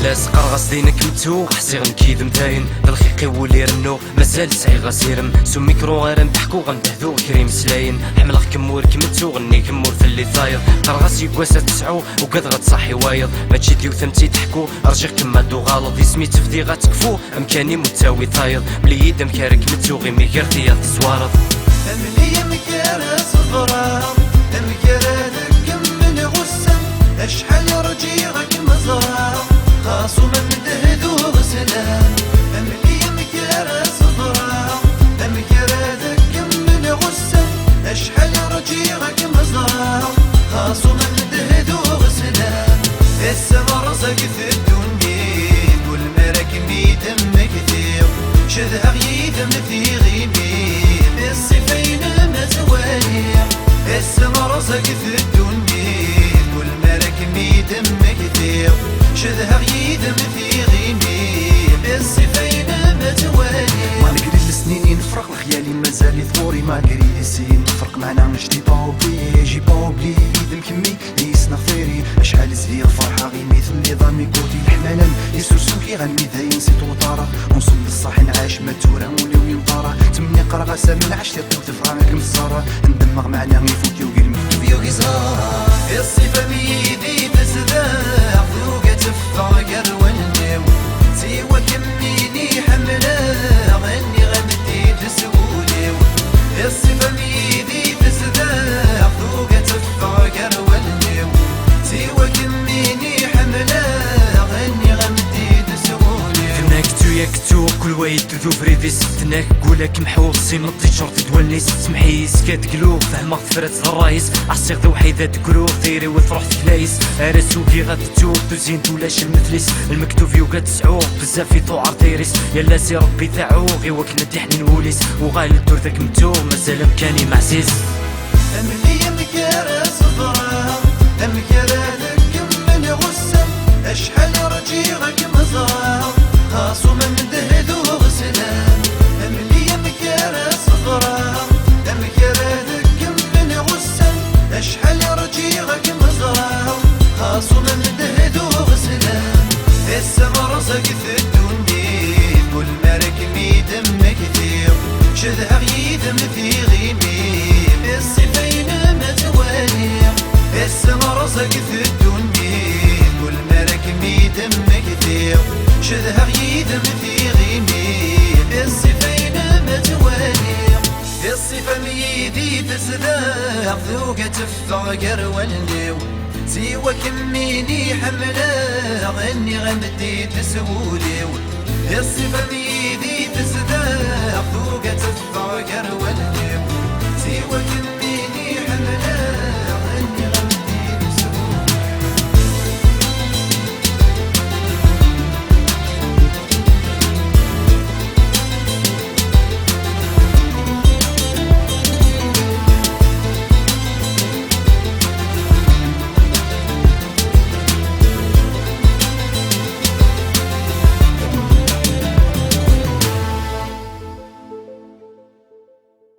لاس قرغص دينك متو حسي غنكيد متاين بالخيقي ولي رنو مازال سعي غسيرم سو ميكرو غير نضحكو غندهدو كريم سلاين حملغ كمور كمتو غني كمور في اللي طاير قرغص يقواسا تسعو وقد غتصحي وايض ماشي ديوثم تيضحكو رجع كما دو غالط اسمي تفدي غتكفو امكاني متساوي طاير بلي يدم كارك متو غي ميكر ديال تزوارض املي مكارا صفرا مكارا دكم من غسم اشحال رجيغك مزرعة خاصو من دهدو غسلان املي مكارا صفرا مكارا دكم من غسم اشحال رجيغك مزرعة خاصو من دهدو غسلان السما رزق في الدنيا والمراكب يدم كثير شذها يدم في غيبي الصفين متوالية السما رزق في الدنيا والمراكب يدم كثير شذها يدم في غيبي الصفين متوالية ما نقري السنين نفرق خيالي مازال ثوري ما نقري السين نفرق معنا نجدي باوبلي جي باوبلي يدم كمي يسنا خيري اشحال زلي الفرحة غي مثل نظامي قوتي الحمالا يسوسوكي غنمي ذاين سيت وطارة ونصل للصح نعاش ماتورا ولي ويمطارة تمني قرغاسة من عشتي طلب تفغانك مزارة ندمغ معنا ميفوت يوغي المكتوب يوغي زارة الصفة ميدي تزداع ذوقة تفاقر والنيو سيوا كميني حملا غني غمدي تسوليو الصفة ميدي تزداع ذوقة تفاقر والنيو سيوا كميني حملا غني غمدي تسوليو فناك تو يكتو كل وايد تذو فريدي سفتناك قولك محوصي مطي شرطي تولي سمحيس كتقلو فهمك فرات الرايس عصيغ ذو حيدة تقلو ثيري وفرح تكلايس ارسوكي غتتو تزين تولاش المثليس المكتوب يوقا تسعو بزاف يطو عرطيريس يلا سي ربي تاعو غي وكنا ديحني نوليس وغايل الدور ذاك متو مازال مكاني معزيز املي مكارا صفرا مكارا دكم من غسم اشحال رجيغك مزرعة خاصو من دهدو غسلان املي مكارا صفرا مكارا دكم من غسم اشحال رجيغك مزرعة خاصو من دهدو غسلان السما رزق في الدنيا والمراكب يدم كثير شذها يدم في غيمي الصفين متوالية السما رزق في الدنيا والمراكب يدم كثير شذها يدم في غيمي الصفين متوالية الصفة ميدي تزداع ذوقة تفاقر والنيو سيوا كميني حملا غني غمدي تسوليو الصفة ميدي تزداع ذوقة تفاقر والنيو